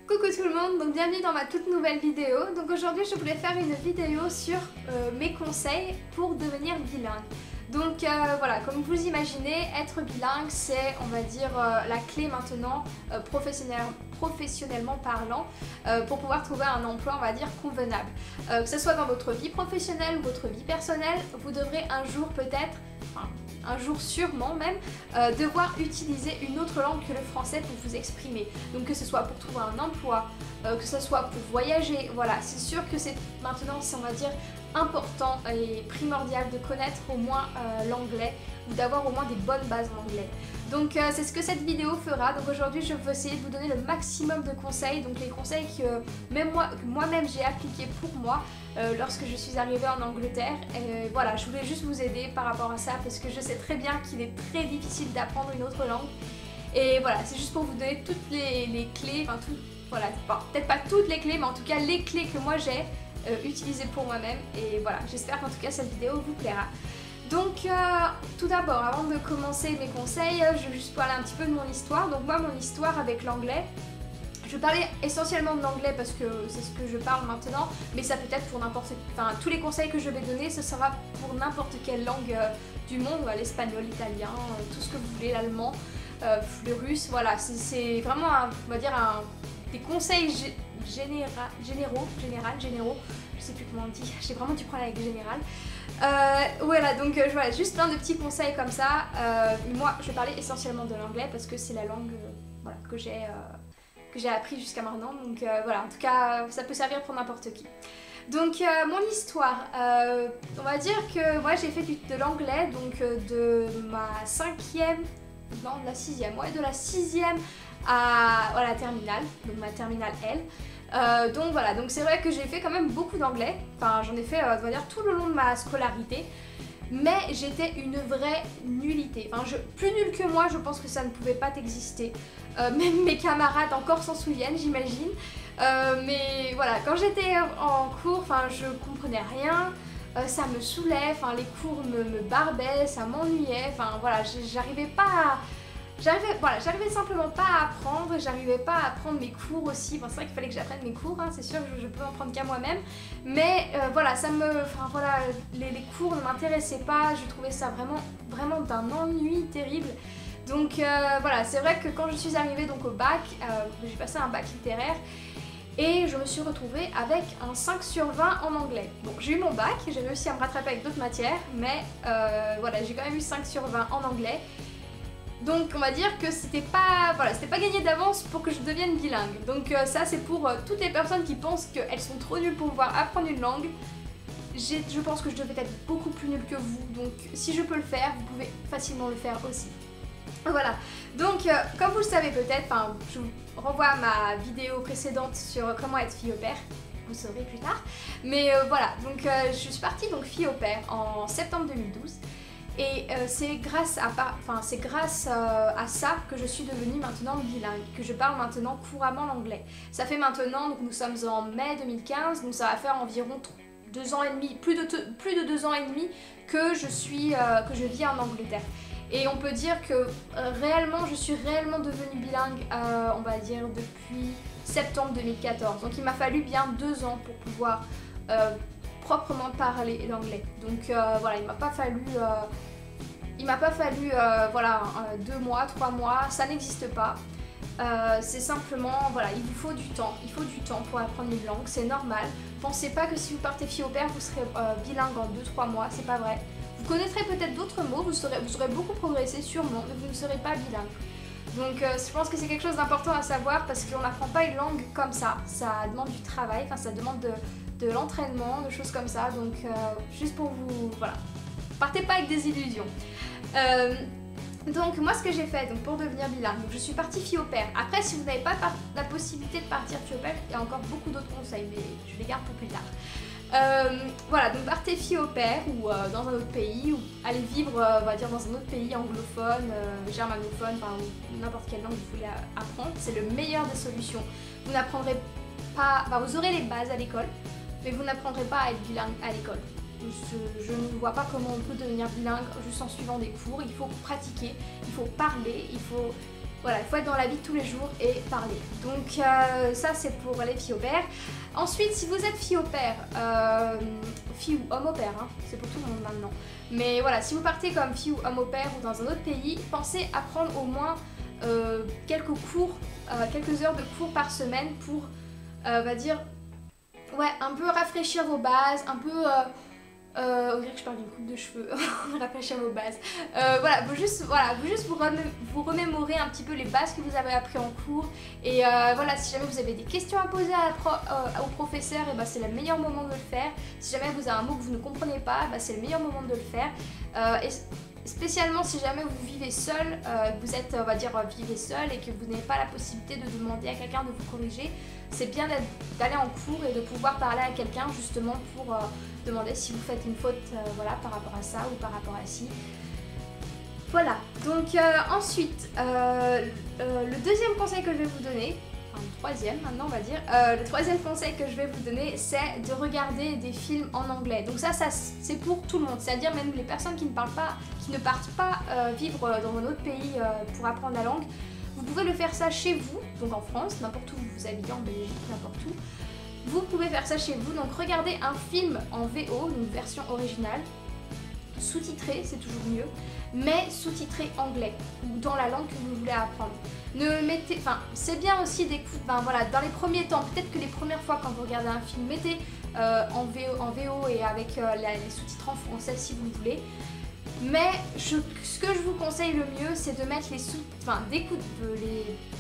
Coucou tout le monde, donc bienvenue dans ma toute nouvelle vidéo. Donc aujourd'hui je voulais faire une vidéo sur mes conseils pour devenir bilingue. Donc voilà, comme vous imaginez, être bilingue c'est, on va dire, la clé maintenant professionnellement parlant pour pouvoir trouver un emploi, on va dire, convenable. Que ce soit dans votre vie professionnelle ou votre vie personnelle, vous devrez un jour peut-être, enfin, un jour sûrement même, devoir utiliser une autre langue que le français pour vous exprimer. Donc que ce soit pour trouver un emploi, que ce soit pour voyager, voilà, c'est sûr que c'est maintenant, on va dire, important et primordial de connaître au moins l'anglais ou d'avoir au moins des bonnes bases en anglais. Donc c'est ce que cette vidéo fera. Donc aujourd'hui je veux essayer de vous donner le maximum de conseils, donc les conseils que même moi-même j'ai appliqués pour moi lorsque je suis arrivée en Angleterre. Et voilà, je voulais juste vous aider par rapport à ça parce que je sais très bien qu'il est très difficile d'apprendre une autre langue. Et voilà, c'est juste pour vous donner toutes les clés, enfin voilà, peut-être pas toutes les clés, mais en tout cas les clés que moi j'ai utilisées pour moi-même. Et voilà, j'espère qu'en tout cas cette vidéo vous plaira. Donc tout d'abord, avant de commencer mes conseils, je vais juste parler un petit peu de mon histoire. Donc moi, mon histoire avec l'anglais, je parlais essentiellement de l'anglais parce que c'est ce que je parle maintenant, mais ça peut être pour n'importe... Enfin, tous les conseils que je vais donner, ce sera pour n'importe quelle langue du monde, l'espagnol, l'italien, tout ce que vous voulez, l'allemand, le russe, voilà. C'est vraiment, on va dire, des conseils généraux, je sais plus comment on dit, j'ai vraiment du problème avec général. Voilà, donc voilà, juste plein de petits conseils comme ça. Moi, je parlais essentiellement de l'anglais parce que c'est la langue voilà, que j'ai appris jusqu'à maintenant. Donc voilà, en tout cas, ça peut servir pour n'importe qui. Donc mon histoire, on va dire que moi j'ai fait de l'anglais, donc de ma 5e, non de la 6e, ouais, de la 6e à la terminale, donc ma terminale L. Donc voilà, donc c'est vrai que j'ai fait quand même beaucoup d'anglais, enfin j'en ai fait on va dire tout le long de ma scolarité, mais j'étais une vraie nullité, enfin plus nulle que moi je pense que ça ne pouvait pas exister, même mes camarades encore s'en souviennent j'imagine, mais voilà, quand j'étais en cours, enfin je comprenais rien, ça me saoulait, enfin les cours me barbaient, ça m'ennuyait, enfin voilà, j'arrivais pas à... J'arrivais simplement pas à apprendre, j'arrivais pas à apprendre mes cours aussi. Bon, c'est vrai qu'il fallait que j'apprenne mes cours, hein, c'est sûr que je peux en prendre qu'à moi-même. Mais voilà, les cours ne m'intéressaient pas, je trouvais ça vraiment d'un ennui terrible. Donc voilà, c'est vrai que quand je suis arrivée donc au bac, j'ai passé un bac littéraire et je me suis retrouvée avec un 5 sur 20 en anglais. Bon, j'ai eu mon bac, j'ai réussi à me rattraper avec d'autres matières, mais voilà, j'ai quand même eu 5 sur 20 en anglais. Donc on va dire que c'était pas gagné d'avance pour que je devienne bilingue. Donc ça c'est pour toutes les personnes qui pensent qu'elles sont trop nulles pour pouvoir apprendre une langue. Je pense que je devais être beaucoup plus nulle que vous, donc si je peux le faire, vous pouvez facilement le faire aussi. Voilà, donc comme vous le savez peut-être, je vous renvoie à ma vidéo précédente sur comment être fille au pair, vous saurez plus tard. Mais voilà, donc je suis partie donc fille au pair en septembre 2012. Et c'est grâce à ça que je suis devenue maintenant bilingue, que je parle maintenant couramment l'anglais. Ça fait maintenant, donc nous sommes en mai 2015, donc ça va faire environ 2 ans et demi, plus de 2 ans et demi que je vis en Angleterre. Et on peut dire que je suis réellement devenue bilingue, on va dire depuis septembre 2014. Donc il m'a fallu bien 2 ans pour pouvoir proprement parler l'anglais. Donc voilà, il m'a pas fallu 2 mois, 3 mois, ça n'existe pas. C'est simplement, voilà, il vous faut du temps. Il faut du temps pour apprendre une langue, c'est normal. Pensez pas que si vous partez fille au pair, vous serez bilingue en 2-3 mois, c'est pas vrai. Vous connaîtrez peut-être d'autres mots, vous aurez beaucoup progressé sûrement, mais vous ne serez pas bilingue. Donc je pense que c'est quelque chose d'important à savoir parce qu'on n'apprend pas une langue comme ça demande du travail, enfin ça demande de l'entraînement, de choses comme ça, donc juste pour vous, voilà, partez pas avec des illusions. Donc moi ce que j'ai fait donc, pour devenir bilingue, donc, je suis partie fille au pair. Après si vous n'avez pas la possibilité de partir fille au pair, il y a encore beaucoup d'autres conseils, mais je les garde pour plus tard. Voilà, donc partez fille au pair ou dans un autre pays, ou allez vivre, on va dire, dans un autre pays anglophone, germanophone, enfin n'importe quelle langue vous voulez apprendre, c'est le meilleur des solutions. Vous n'apprendrez pas, vous aurez les bases à l'école, mais vous n'apprendrez pas à être bilingue à l'école. Je ne vois pas comment on peut devenir bilingue juste en suivant des cours. Il faut pratiquer, il faut parler, il faut Voilà, il faut être dans la vie de tous les jours et parler. Donc ça c'est pour les filles au pair. Ensuite, si vous êtes fille au pair, fille ou homme au pair, hein, c'est pour tout le monde maintenant. Mais voilà, si vous partez comme fille ou homme au pair ou dans un autre pays, pensez à prendre au moins quelques cours, quelques heures de cours par semaine pour, on va dire, ouais, un peu rafraîchir vos bases, un peu... on dirait que je parle d'une coupe de cheveux, rafraîchir vos bases. Voilà, vous juste vous remémorer un petit peu les bases que vous avez appris en cours. Et voilà, si jamais vous avez des questions à poser au professeur, et ben c'est le meilleur moment de le faire. Si jamais vous avez un mot que vous ne comprenez pas, ben c'est le meilleur moment de le faire. Et spécialement si jamais vous vivez seul, vous êtes, on va dire, vivez seul et que vous n'avez pas la possibilité de demander à quelqu'un de vous corriger, c'est bien d'aller en cours et de pouvoir parler à quelqu'un justement pour demander si vous faites une faute voilà, par rapport à ça ou par rapport à ci. Voilà, donc ensuite, le deuxième conseil que je vais vous donner, enfin le troisième maintenant on va dire, le troisième conseil que je vais vous donner, c'est de regarder des films en anglais. Donc ça c'est pour tout le monde, c'est-à-dire même les personnes qui ne partent pas vivre dans un autre pays pour apprendre la langue. Vous pouvez le faire ça chez vous, donc en France, n'importe où vous habitez, en Belgique, n'importe où. Vous pouvez faire ça chez vous, donc regardez un film en VO, une version originale, sous-titré, c'est toujours mieux, mais sous-titré anglais, ou dans la langue que vous voulez apprendre. C'est bien aussi d'écouter, voilà, dans les premiers temps, peut-être que les premières fois quand vous regardez un film, mettez en VO et avec les sous-titres en français si vous voulez. Mais ce que je vous conseille le mieux, c'est de mettre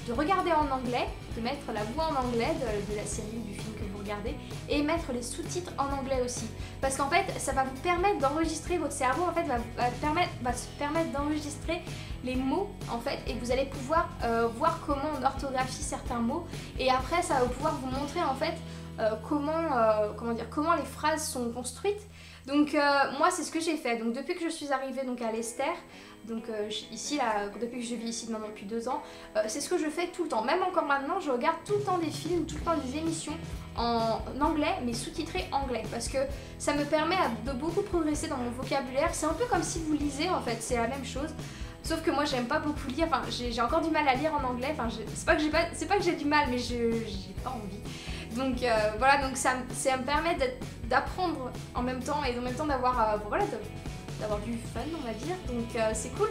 de regarder en anglais, de mettre la voix en anglais de la série ou du film que vous regardez, et mettre les sous-titres en anglais aussi. Parce qu'en fait, ça va vous permettre d'enregistrer, votre cerveau en fait va se permettre d'enregistrer les mots en fait, et vous allez pouvoir voir comment on orthographie certains mots, et après ça va pouvoir vous montrer en fait comment les phrases sont construites. Donc moi c'est ce que j'ai fait. Donc depuis que je suis arrivée donc à Leicester, donc ici là, depuis que je vis ici maintenant depuis 2 ans, c'est ce que je fais tout le temps. Même encore maintenant, je regarde tout le temps des films, tout le temps des émissions en anglais, mais sous-titrés anglais, parce que ça me permet de beaucoup progresser dans mon vocabulaire. C'est un peu comme si vous lisez en fait, c'est la même chose. Sauf que moi j'aime pas beaucoup lire, enfin j'ai encore du mal à lire en anglais, enfin c'est pas que j'ai du mal, mais j'ai pas envie. Donc voilà, donc ça me permet d'apprendre en même temps et en même temps d'avoir voilà, d'avoir du fun on va dire, donc c'est cool.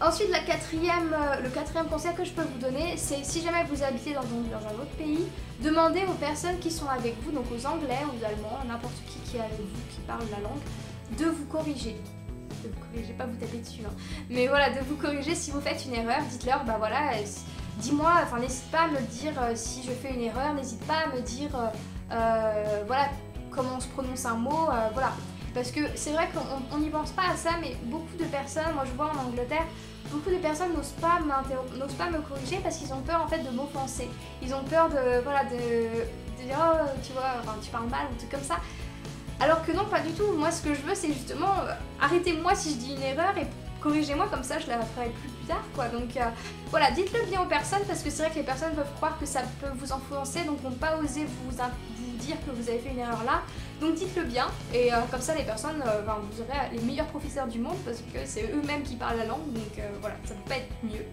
Ensuite le quatrième conseil que je peux vous donner, c'est si jamais vous habitez dans un autre pays, demandez aux personnes qui sont avec vous, donc aux Anglais, aux Allemands, n'importe qui est avec vous, qui parle la langue, de vous corriger. De vous corriger, pas vous taper dessus, hein. Mais voilà, de vous corriger si vous faites une erreur, dites-leur, bah voilà, dis-moi, enfin n'hésite pas à me dire si je fais une erreur, n'hésite pas à me dire voilà comment on se prononce un mot, voilà. Parce que c'est vrai qu'on n'y pense pas à ça, mais beaucoup de personnes, moi je vois en Angleterre, beaucoup de personnes n'osent pas me corriger parce qu'ils ont peur en fait de m'offenser. Ils ont peur de dire oh tu vois, enfin, tu parles mal ou tout comme ça. Alors que non, pas du tout. Moi ce que je veux c'est justement arrêtez-moi si je dis une erreur et corrigez-moi, comme ça je la ferai plus tard quoi. Donc voilà, dites-le bien aux personnes parce que c'est vrai que les personnes peuvent croire que ça peut vous influencer, donc vont pas oser vous dire que vous avez fait une erreur là. Donc dites-le bien et comme ça les personnes, vous aurez les meilleurs professeurs du monde parce que c'est eux-mêmes qui parlent la langue, donc voilà, ça peut pas être mieux.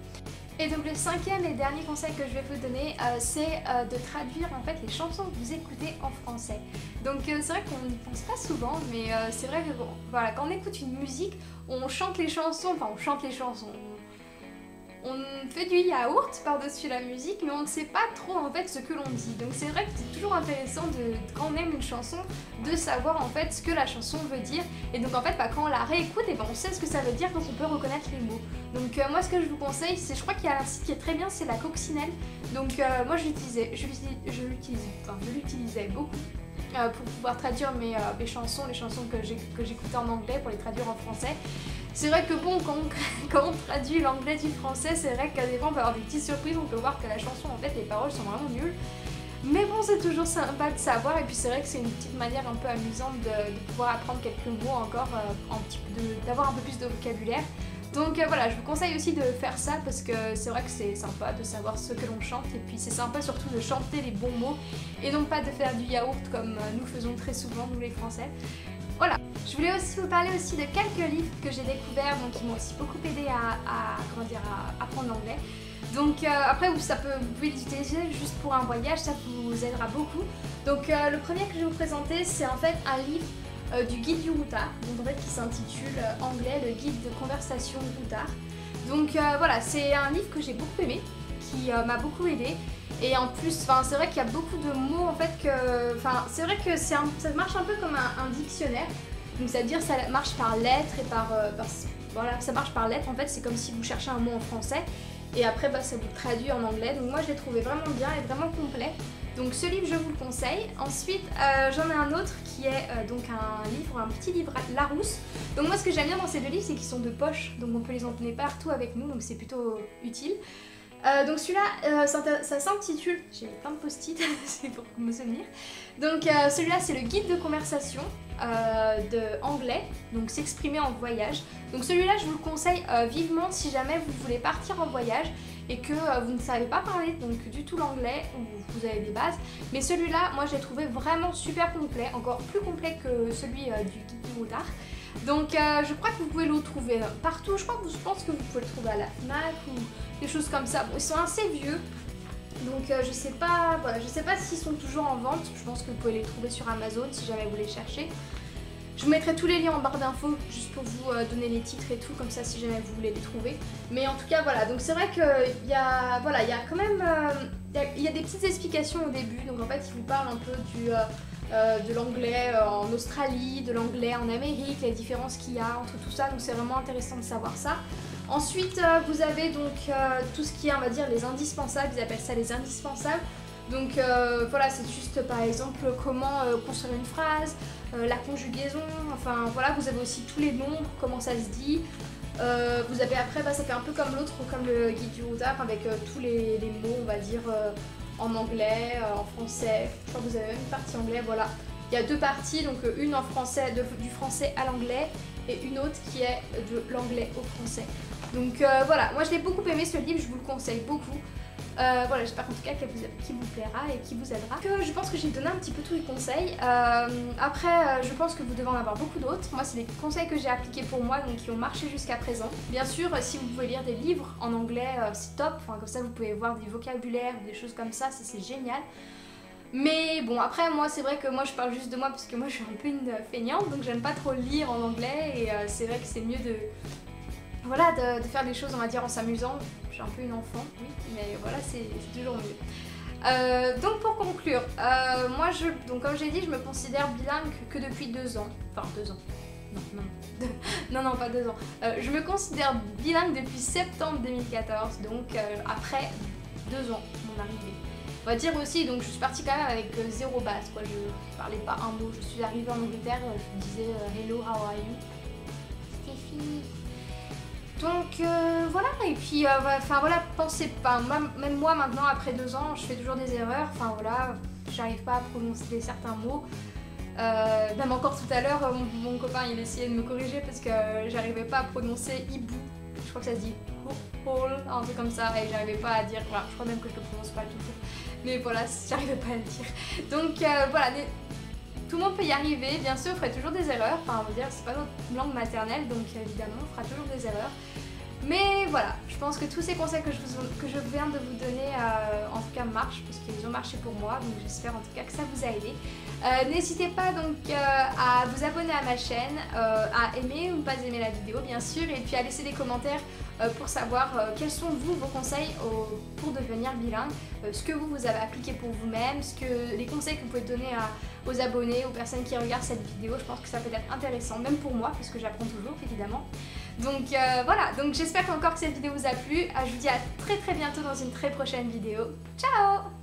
Et donc le cinquième et dernier conseil que je vais vous donner, c'est de traduire en fait les chansons que vous écoutez en français. Donc c'est vrai qu'on n'y pense pas souvent, mais c'est vrai que voilà, quand on écoute une musique, on chante les chansons, on fait du yaourt par-dessus la musique, mais on ne sait pas trop en fait ce que l'on dit. Donc c'est vrai que c'est toujours intéressant quand on aime une chanson, de savoir en fait ce que la chanson veut dire. Et donc en fait quand on la réécoute, on sait ce que ça veut dire, donc on peut reconnaître les mots. Donc moi ce que je vous conseille, c'est, je crois qu'il y a un site qui est très bien, c'est la Coccinelle. Donc moi je l'utilisais beaucoup. Pour pouvoir traduire mes chansons, les chansons que j'écoutais en anglais, pour les traduire en français. C'est vrai que bon, quand on traduit l'anglais du français, c'est vrai qu'à des fois on peut avoir des petites surprises, on peut voir que la chanson, en fait, les paroles sont vraiment nulles. Mais bon, c'est toujours sympa de savoir, et puis c'est vrai que c'est une petite manière un peu amusante de pouvoir apprendre quelques mots encore, d'avoir un peu plus de vocabulaire. Donc voilà, je vous conseille aussi de faire ça parce que c'est vrai que c'est sympa de savoir ce que l'on chante, et puis c'est sympa surtout de chanter les bons mots et non pas de faire du yaourt comme nous faisons très souvent, nous les Français. Voilà, Je voulais aussi vous parler aussi de quelques livres que j'ai découverts, donc qui m'ont aussi beaucoup aidé à apprendre l'anglais. Donc après, vous pouvez les utiliser juste pour un voyage, ça vous aidera beaucoup. Donc le premier que je vais vous présenter, c'est en fait un livre du guide du routard, donc en fait qui s'intitule anglais, le guide de conversation routard. Donc voilà, c'est un livre que j'ai beaucoup aimé, qui m'a beaucoup aidé. Et en plus, c'est vrai qu'il y a beaucoup de mots en fait que... c'est vrai que ça marche un peu comme un dictionnaire. Donc c'est-à-dire ça marche par lettres et voilà, ça marche par lettres. En fait, c'est comme si vous cherchez un mot en français. Et après, ça vous traduit en anglais. Donc moi, je l'ai trouvé vraiment bien et vraiment complet. Donc ce livre, je vous le conseille. Ensuite, j'en ai un autre qui est donc un petit livre Larousse. Donc moi, ce que j'aime bien dans ces deux livres, c'est qu'ils sont de poche. Donc on peut les emmener partout avec nous, donc c'est plutôt utile. Donc celui-là, ça s'intitule, j'ai plein de post-it, c'est pour me souvenir. Donc celui-là, c'est le guide de conversation de anglais, donc s'exprimer en voyage. Donc celui-là, je vous le conseille vivement si jamais vous voulez partir en voyage et que vous ne savez pas parler donc du tout l'anglais ou vous avez des bases. Mais celui-là, moi, je l'ai trouvé vraiment super complet, encore plus complet que celui du guide du routard. Donc je crois que vous pouvez le trouver partout, je pense que vous pouvez le trouver à la FNAC ou des choses comme ça. Bon, ils sont assez vieux, donc je sais pas, voilà, je sais pas s'ils sont toujours en vente, je pense que vous pouvez les trouver sur Amazon si jamais vous les cherchez. Je vous mettrai tous les liens en barre d'infos juste pour vous donner les titres et tout, comme ça si jamais vous voulez les trouver. Mais en tout cas voilà, donc c'est vrai qu'il y a, voilà, il y a quand même il y a des petites explications au début, donc en fait ils vous parlent un peu de l'anglais en Australie, de l'anglais en Amérique, les différences qu'il y a entre tout ça, donc c'est vraiment intéressant de savoir ça. Ensuite, vous avez donc tout ce qui est, on va dire, les indispensables, ils appellent ça les indispensables. Donc voilà, c'est juste par exemple comment construire une phrase, la conjugaison, enfin voilà, vous avez aussi tous les nombres, comment ça se dit. Vous avez après, ça fait un peu comme l'autre, comme le guide du routard, avec tous les mots, on va dire, en anglais, en français. Je crois que vous avez même une partie anglais, voilà. Il y a deux parties, donc une en français, du français à l'anglais, et une autre qui est de l'anglais au français. Donc voilà, moi je l'ai beaucoup aimé ce livre, je vous le conseille beaucoup. Voilà, j'espère en tout cas qu'il vous plaira et qu'il vous aidera. Je pense que j'ai donné un petit peu tous les conseils. Après, je pense que vous devez en avoir beaucoup d'autres. Moi, c'est des conseils que j'ai appliqués pour moi, donc qui ont marché jusqu'à présent. Bien sûr, si vous pouvez lire des livres en anglais, c'est top. Enfin, comme ça, vous pouvez voir du vocabulaire, des choses comme ça c'est génial. Mais bon, après, moi, c'est vrai que moi, je parle juste de moi parce que moi, je suis un peu une feignante, donc j'aime pas trop lire en anglais et c'est vrai que c'est mieux de... Voilà, de faire des choses, on va dire, en s'amusant. Je suis un peu une enfant, oui, mais voilà, c'est toujours mieux. Donc pour conclure, moi, donc comme j'ai dit, je me considère bilingue que depuis 2 ans. Enfin, 2 ans. Non, pas 2 ans. Je me considère bilingue depuis septembre 2014, donc après 2 ans, mon arrivée. On va dire aussi, donc je suis partie quand même avec 0 base, quoi. Je parlais pas un mot. Je suis arrivée en Angleterre, je disais hello, how are you? C'était fini. Donc voilà, et puis voilà, pensez pas, même moi maintenant après 2 ans, je fais toujours des erreurs, enfin voilà, j'arrive pas à prononcer certains mots. Même encore tout à l'heure, mon copain il essayait de me corriger parce que j'arrivais pas à prononcer hibou, je crois que ça se dit hole, un truc comme ça, et j'arrivais pas à dire, voilà, je crois même que je le prononce pas toujours, mais voilà, j'arrivais pas à le dire. Donc voilà, tout le monde peut y arriver, bien sûr, on ferait toujours des erreurs, enfin on va dire, c'est pas notre langue maternelle, donc évidemment on fera toujours des erreurs. Mais voilà, je pense que tous ces conseils que je viens de vous donner en tout cas marchent parce qu'ils ont marché pour moi, donc j'espère en tout cas que ça vous a aidé. N'hésitez pas donc à vous abonner à ma chaîne, à aimer ou ne pas aimer la vidéo bien sûr, et puis à laisser des commentaires pour savoir quels sont vos conseils pour devenir bilingue, ce que vous avez appliqué pour vous-même, les conseils que vous pouvez donner aux abonnés, aux personnes qui regardent cette vidéo. Je pense que ça peut être intéressant, même pour moi, parce que j'apprends toujours évidemment. Donc voilà, donc j'espère encore que cette vidéo vous a plu. Je vous dis à très bientôt dans une très prochaine vidéo. Ciao!